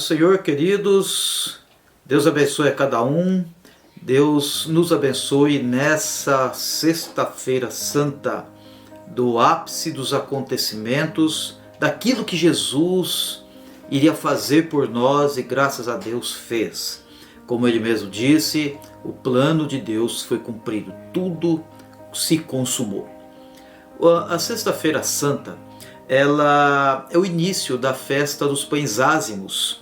Senhor, queridos. Deus abençoe a cada um. Deus nos abençoe nessa sexta-feira santa, do ápice dos acontecimentos, daquilo que Jesus iria fazer por nós e graças a Deus fez. Como ele mesmo disse, o plano de Deus foi cumprido, tudo se consumou. A sexta-feira santa, ela é o início da festa dos pães ázimos.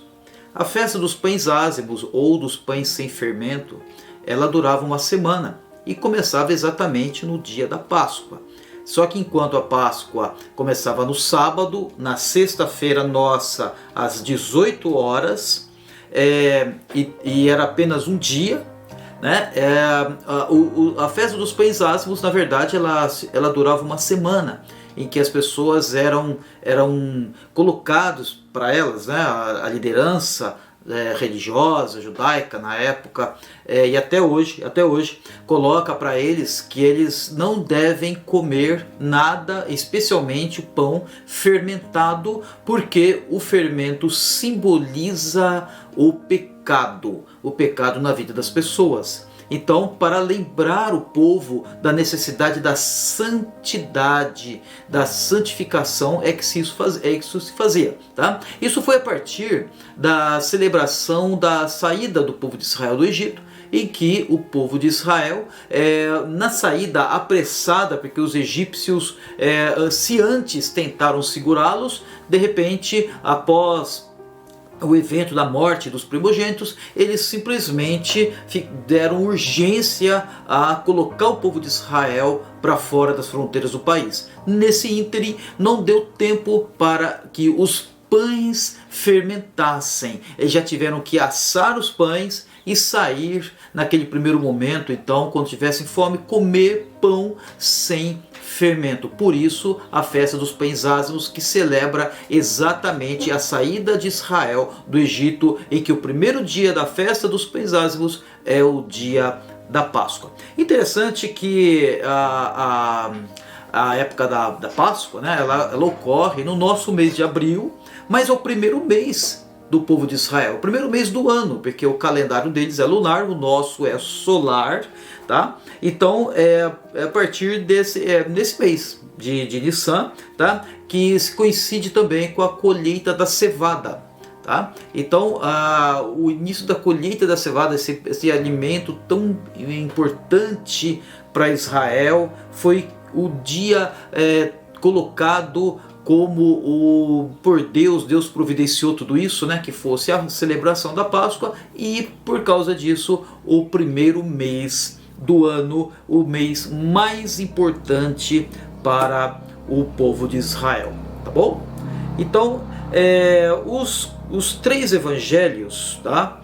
A festa dos pães ázimos ou dos pães sem fermento, ela durava uma semana e começava exatamente no dia da Páscoa. Só que enquanto a Páscoa começava no sábado, na sexta-feira nossa, às 18 horas, e era apenas um dia, né? A festa dos pães ázimos, na verdade, ela durava uma semana, em que as pessoas eram colocados para elas, né? A liderança religiosa, judaica na época, e até hoje, coloca para eles que eles não devem comer nada, especialmente o pão fermentado, porque o fermento simboliza o pecado na vida das pessoas. Então, para lembrar o povo da necessidade da santidade, da santificação, é que isso se fazia. Tá? Isso foi a partir da celebração da saída do povo de Israel do Egito, em que o povo de Israel, na saída apressada, porque os egípcios, se antes tentaram segurá-los, de repente, após o evento da morte dos primogênitos, eles simplesmente deram urgência a colocar o povo de Israel para fora das fronteiras do país. Nesse ínterim, não deu tempo para que os pães fermentassem. Eles já tiveram que assar os pães e sair naquele primeiro momento, então, quando tivessem fome, comer pão sem fermento. Por isso, a festa dos pães ázimos, que celebra exatamente a saída de Israel do Egito, em que o primeiro dia da festa dos pães ázimos é o dia da Páscoa. Interessante que a época da Páscoa, né, ela ocorre no nosso mês de abril, mas é o primeiro mês do povo de Israel, o primeiro mês do ano, porque o calendário deles é lunar, o nosso é solar, tá? Então a partir nesse mês de Nissan, tá? Que coincide também com a colheita da cevada, tá? Então o início da colheita da cevada, esse alimento tão importante para Israel, foi o dia colocado como por Deus providenciou tudo isso, né, que fosse a celebração da Páscoa, e por causa disso o primeiro mês do ano, o mês mais importante para o povo de Israel, tá bom? Então os três evangelhos, tá?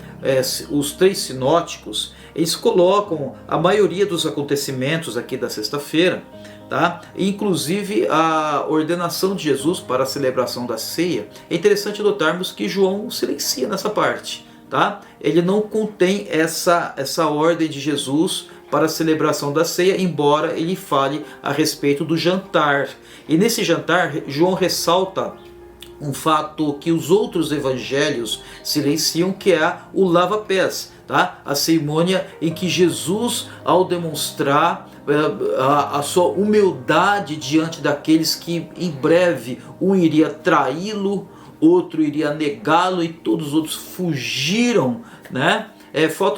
Os três sinóticos, eles colocam a maioria dos acontecimentos aqui da sexta-feira, tá? Inclusive a ordenação de Jesus para a celebração da ceia. É interessante notarmos que João silencia nessa parte, tá? Ele não contém essa ordem de Jesus para a celebração da ceia, embora ele fale a respeito do jantar. E nesse jantar, João ressalta um fato que os outros evangelhos silenciam, que é o lava-pés, tá? A cerimônia em que Jesus, ao demonstrar a sua humildade diante daqueles que em breve um iria traí-lo, outro iria negá-lo e todos os outros fugiram, né?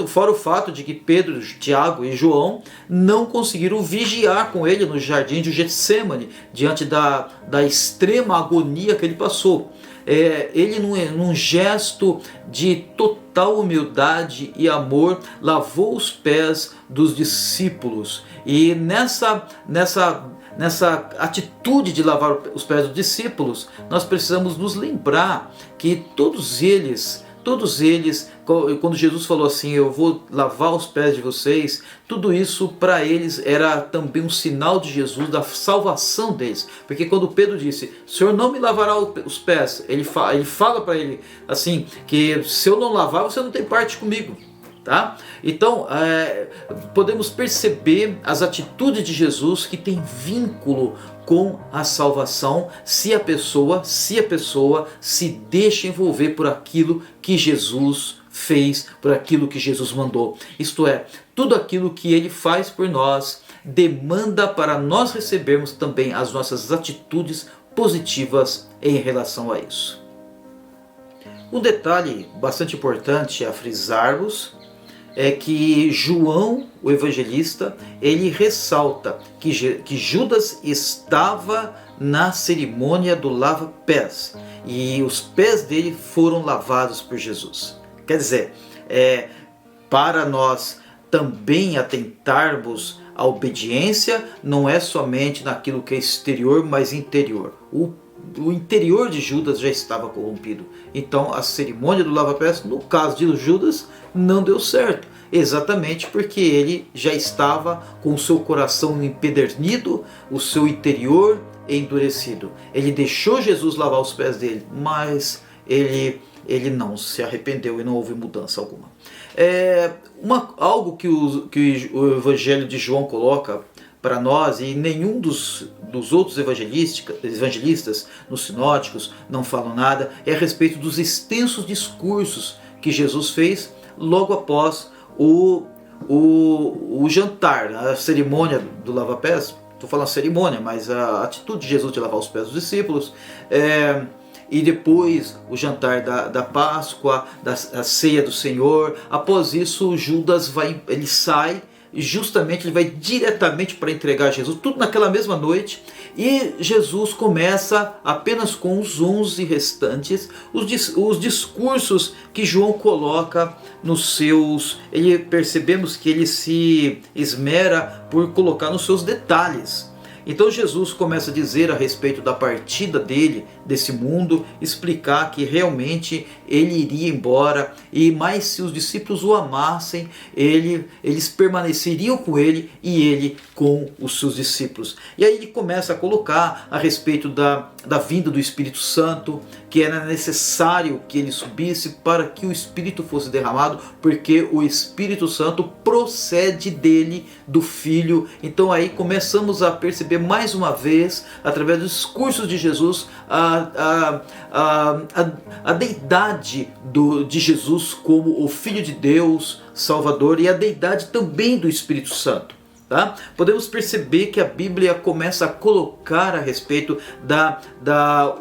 Fora o fato de que Pedro, Tiago e João não conseguiram vigiar com ele no jardim de Getsêmani, diante da extrema agonia que ele passou. Ele, num gesto de total humildade e amor, lavou os pés dos discípulos. E nessa atitude de lavar os pés dos discípulos, nós precisamos nos lembrar que todos eles, quando Jesus falou assim, eu vou lavar os pés de vocês, tudo isso para eles era também um sinal de Jesus, da salvação deles. Porque quando Pedro disse, o Senhor não me lavará os pés, ele fala para ele assim, que se eu não lavar, você não tem parte comigo. Tá? Então podemos perceber as atitudes de Jesus, que tem vínculo com a salvação se a pessoa se deixa envolver por aquilo que Jesus fez, por aquilo que Jesus mandou. Isto é, tudo aquilo que ele faz por nós demanda para nós recebermos também as nossas atitudes positivas em relação a isso. Um detalhe bastante importante a frisarmos é que João, o evangelista, ele ressalta que Judas estava na cerimônia do lava-pés e os pés dele foram lavados por Jesus. Quer dizer, para nós também atentarmos à obediência, não é somente naquilo que é exterior, mas interior. O interior de Judas já estava corrompido. Então a cerimônia do lava-pés, no caso de Judas, não deu certo. Exatamente porque ele já estava com o seu coração empedernido, o seu interior endurecido. Ele deixou Jesus lavar os pés dele, mas ele não se arrependeu e não houve mudança alguma. Algo que o Evangelho de João coloca para nós, e nenhum dos outros evangelistas nos sinóticos não falam nada, é a respeito dos extensos discursos que Jesus fez logo após o jantar, a cerimônia do lava-pés. Estou falando cerimônia, mas a atitude de Jesus de lavar os pés dos discípulos, e depois o jantar da Páscoa, da ceia do Senhor. Após isso, Judas ele sai, e justamente ele vai diretamente para entregar Jesus, tudo naquela mesma noite, e Jesus começa apenas com os 11 restantes, os discursos que João coloca nos seus, percebemos que ele se esmera por colocar nos seus detalhes. Então Jesus começa a dizer a respeito da partida dele, desse mundo, explicar que realmente ele iria embora, e mais se os discípulos o amassem, eles permaneceriam com ele e ele com os seus discípulos. E aí ele começa a colocar a respeito da vinda do Espírito Santo, que era necessário que ele subisse para que o Espírito fosse derramado, porque o Espírito Santo procede dele, do Filho. Então aí começamos a perceber mais uma vez, através dos discursos de Jesus, a deidade de Jesus como o Filho de Deus, Salvador, e a deidade também do Espírito Santo. Tá? Podemos perceber que a Bíblia começa a colocar a respeito da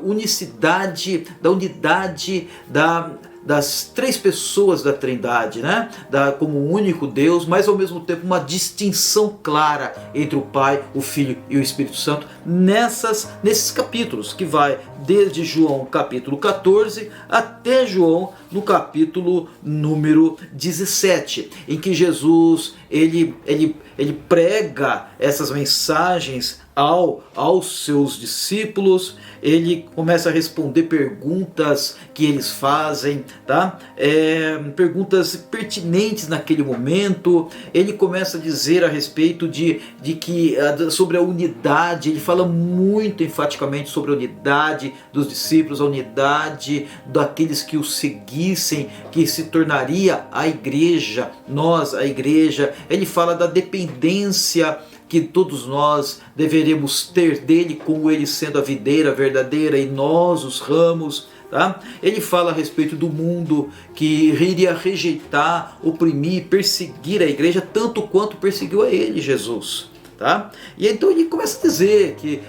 unicidade, da unidade das três pessoas da Trindade, né? Como um único Deus, mas ao mesmo tempo uma distinção clara entre o Pai, o Filho e o Espírito Santo nesses capítulos, que vai desde João capítulo 14 até João no capítulo número 17, em que Jesus ele prega essas mensagens aos seus discípulos. Ele começa a responder perguntas que eles fazem, tá? Perguntas pertinentes naquele momento. Ele começa a dizer a respeito sobre a unidade. Ele fala muito enfaticamente sobre a unidade dos discípulos, a unidade daqueles que o seguissem, que se tornaria a igreja, nós, a igreja. Ele fala da dependência que todos nós deveremos ter dele, como ele sendo a videira verdadeira e nós os ramos. Tá? Ele fala a respeito do mundo que iria rejeitar, oprimir, perseguir a igreja tanto quanto perseguiu a ele, Jesus. Tá? E então ele começa a dizer que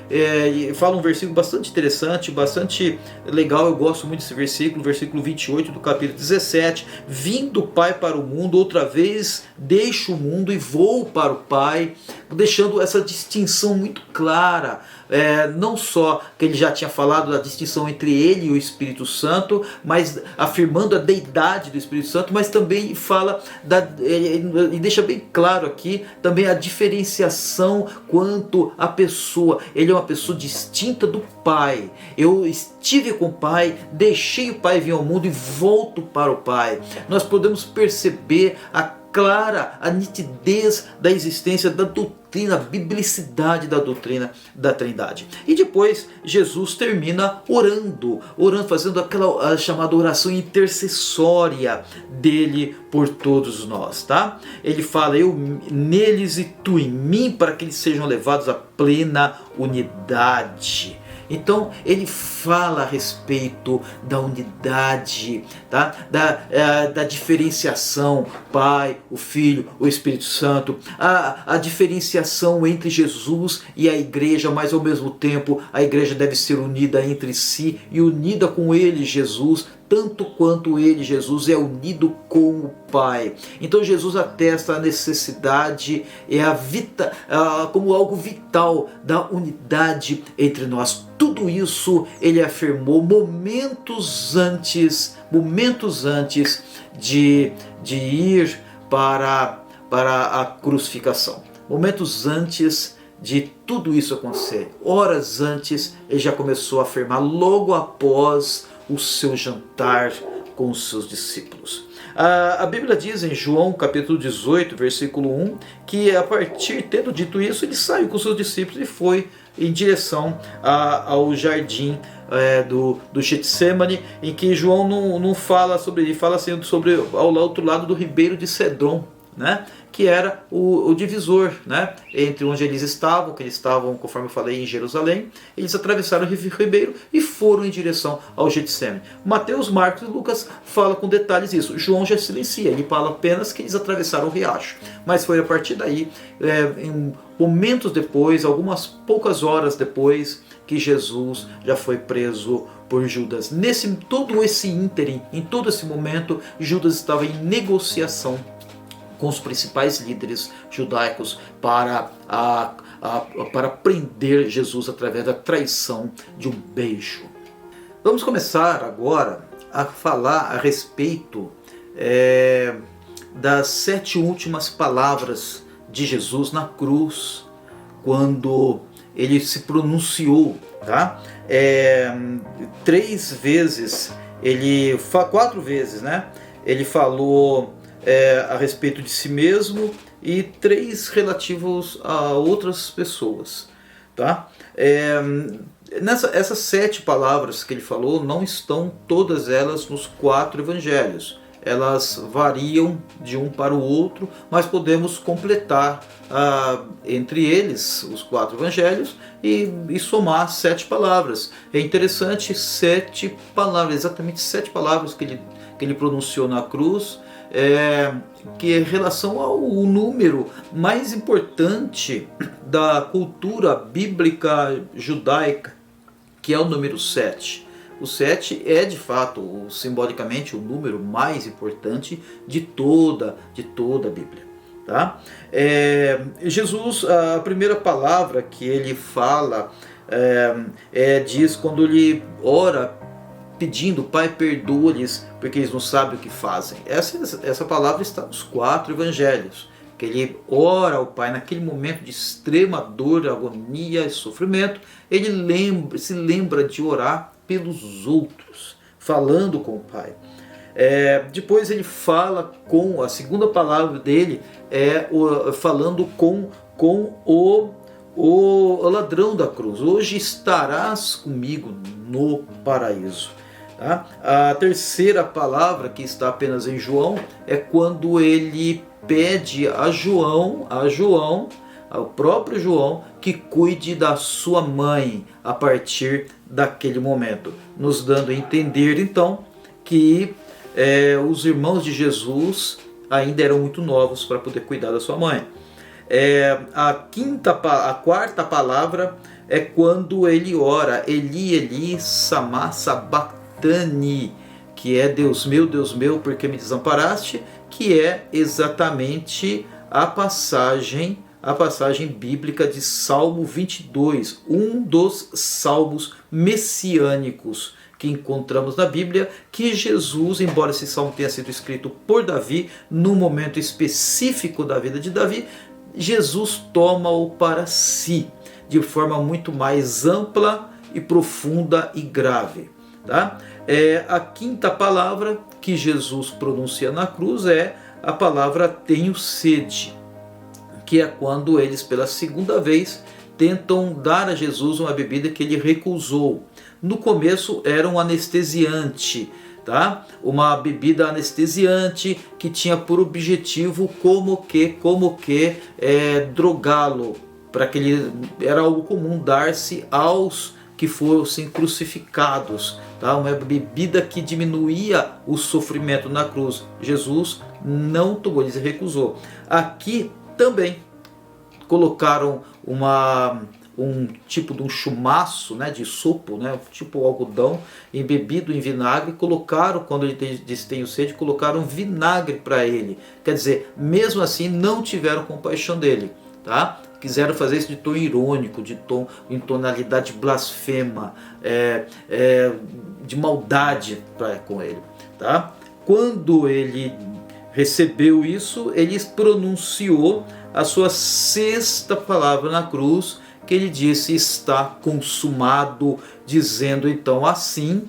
fala um versículo bastante interessante, bastante legal. Eu gosto muito desse versículo 28 do capítulo 17. Vindo o Pai para o mundo, outra vez deixo o mundo e vou para o Pai, deixando essa distinção muito clara. Não só que ele já tinha falado da distinção entre ele e o Espírito Santo, mas afirmando a deidade do Espírito Santo, mas também fala e deixa bem claro aqui também a diferenciação quanto à pessoa. Ele é uma pessoa distinta do Pai. Eu estive com o Pai, deixei o Pai vir ao mundo e volto para o Pai. Nós podemos perceber a clara a nitidez da existência da doutrina, a biblicidade da doutrina da Trindade. E depois Jesus termina orando, fazendo aquela chamada oração intercessória dele por todos nós, tá? Ele fala: eu neles e tu em mim, para que eles sejam levados à plena unidade. Então ele fala a respeito da unidade, tá? da diferenciação, Pai, o Filho, o Espírito Santo, a diferenciação entre Jesus e a igreja, mas ao mesmo tempo a igreja deve ser unida entre si e unida com ele, Jesus, tanto quanto ele, Jesus, é unido com o Pai. Então Jesus atesta a necessidade como algo vital da unidade entre nós. Tudo isso ele afirmou momentos antes de ir para a crucificação. Momentos antes de tudo isso acontecer. Horas antes, ele já começou a afirmar, logo após o seu jantar com os seus discípulos. A Bíblia diz em João capítulo 18, versículo 1, que a partir, tendo dito isso, ele saiu com os seus discípulos e foi em direção ao jardim do Getsemane, em que João não fala sobre ele, fala assim sobre ao outro lado do ribeiro de Cedron, né? Que era o divisor, né? Entre onde eles estavam, conforme eu falei, em Jerusalém. Eles atravessaram o ribeiro e foram em direção ao Getsemane. Mateus, Marcos e Lucas falam com detalhes isso. João já silencia, ele fala apenas que eles atravessaram o riacho. Mas foi a partir daí, em momentos depois, algumas poucas horas depois, que Jesus já foi preso por Judas. Todo esse ínterim, em todo esse momento, Judas estava em negociação com os principais líderes judaicos para prender Jesus através da traição de um beijo. Vamos começar agora a falar a respeito das 7 últimas palavras de Jesus na cruz, quando ele se pronunciou, tá? 4 vezes, né? Ele falou a respeito de si mesmo e 3 relativos a outras pessoas, tá? Essas 7 palavras que ele falou não estão todas elas nos 4 evangelhos. Elas variam de um para o outro, mas podemos completar entre eles os 4 evangelhos e somar 7 palavras. É interessante, 7 palavras, exatamente 7 palavras que ele pronunciou na cruz, que em relação ao número mais importante da cultura bíblica judaica, que é o número 7. O 7 é de fato, simbolicamente, o número mais importante de toda a Bíblia. Tá? Jesus, a primeira palavra que ele fala, diz quando ele ora pedindo: Pai, perdoa-lhes, porque eles não sabem o que fazem. Essa palavra está nos 4 evangelhos, que ele ora ao Pai naquele momento de extrema dor, agonia e sofrimento. Ele se lembra de orar pelos outros, falando com o Pai. Depois ele fala com a segunda palavra dele, falando com o ladrão da cruz: hoje estarás comigo no paraíso. Tá? A terceira palavra, que está apenas em João, é quando ele pede ao próprio João, que cuide da sua mãe a partir daquele momento, nos dando a entender então que os irmãos de Jesus ainda eram muito novos para poder cuidar da sua mãe. A quarta palavra é quando ele ora: Eli, Eli, sama sabachthani, que é Deus meu, por que me desamparaste? Que é exatamente a passagem bíblica de Salmo 22, um dos salmos messiânicos que encontramos na Bíblia, que Jesus, embora esse salmo tenha sido escrito por Davi, num momento específico da vida de Davi, Jesus toma-o para si, de forma muito mais ampla e profunda e grave. Tá? A quinta palavra que Jesus pronuncia na cruz é a palavra tenho sede, que é quando eles pela segunda vez tentam dar a Jesus uma bebida que ele recusou. No começo era um anestesiante, tá? Uma bebida anestesiante que tinha por objetivo como que drogá-lo, para que ele era algo comum dar-se aos que fossem crucificados, tá? Uma bebida que diminuía o sofrimento na cruz. Jesus não tomou, ele recusou. Aqui também colocaram um tipo de um chumaço, né, de sopo, né, tipo algodão embebido em vinagre, colocaram, quando ele disse tenho sede, colocaram vinagre para ele. Quer dizer, mesmo assim não tiveram compaixão dele, tá? Quiseram fazer isso de tom irônico, de tom em tonalidade blasfema, de maldade com ele, tá? Quando ele recebeu isso, ele pronunciou a sua sexta palavra na cruz, que ele disse está consumado, dizendo então assim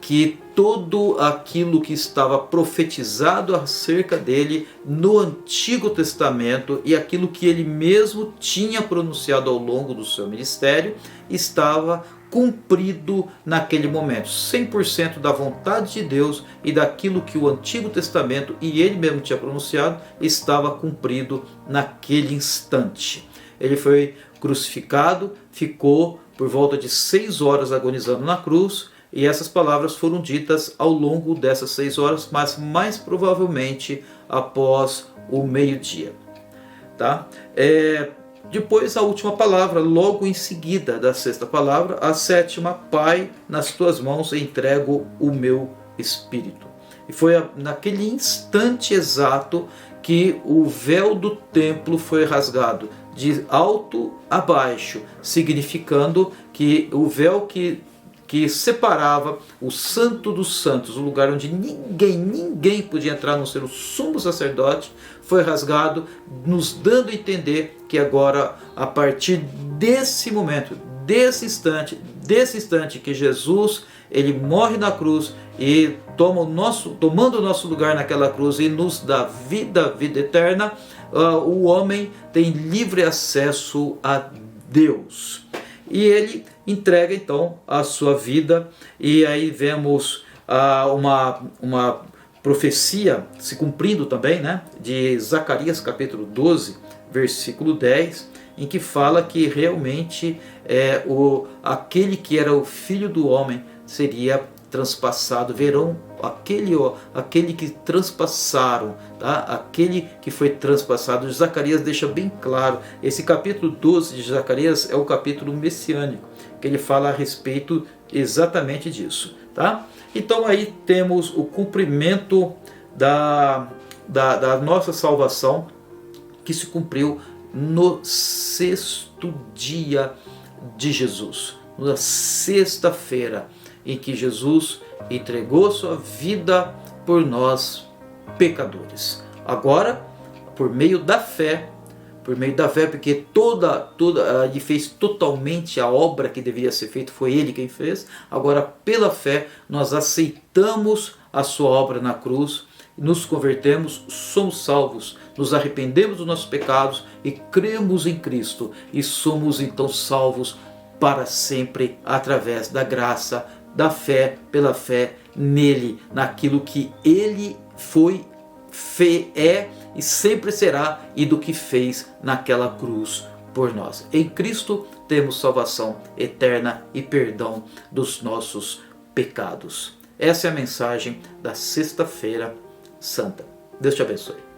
que tudo aquilo que estava profetizado acerca dele no Antigo Testamento e aquilo que ele mesmo tinha pronunciado ao longo do seu ministério estava cumprido naquele momento. 100% da vontade de Deus e daquilo que o Antigo Testamento e ele mesmo tinha pronunciado estava cumprido naquele instante. Ele foi crucificado, ficou por volta de 6 horas agonizando na cruz, e essas palavras foram ditas ao longo dessas 6 horas, mas mais provavelmente após o meio-dia. Tá? Depois a última palavra, logo em seguida da sexta palavra, a sétima, Pai, nas tuas mãos entrego o meu espírito. E foi naquele instante exato que o véu do templo foi rasgado, de alto a baixo, significando que o véu que separava o Santo dos Santos, o lugar onde ninguém podia entrar, a não ser o sumo sacerdote, foi rasgado, nos dando a entender que agora, a partir desse momento, desse instante que Jesus ele morre na cruz e tomando o nosso lugar naquela cruz e nos dá vida eterna, o homem tem livre acesso a Deus. E ele entrega então a sua vida, e aí vemos uma profecia se cumprindo também, né, de Zacarias capítulo 12, versículo 10, em que fala que realmente aquele que era o filho do homem seria transpassado, verão aquele que transpassaram, tá? Aquele que foi transpassado. Zacarias deixa bem claro, esse capítulo 12 de Zacarias é o capítulo messiânico, que ele fala a respeito exatamente disso, tá? Então aí temos o cumprimento da nossa salvação, que se cumpriu no sexto dia de Jesus, na sexta-feira, em que Jesus entregou sua vida por nós pecadores. Agora, por meio da fé, porque ele fez totalmente a obra que deveria ser feita, foi ele quem fez. Agora, pela fé, nós aceitamos a sua obra na cruz, nos convertemos, somos salvos, nos arrependemos dos nossos pecados e cremos em Cristo, e somos então salvos para sempre através da graça, da fé, pela fé nele, naquilo que ele foi, é e sempre será, e do que fez naquela cruz por nós. Em Cristo temos salvação eterna e perdão dos nossos pecados. Essa é a mensagem da Sexta-feira Santa. Deus te abençoe.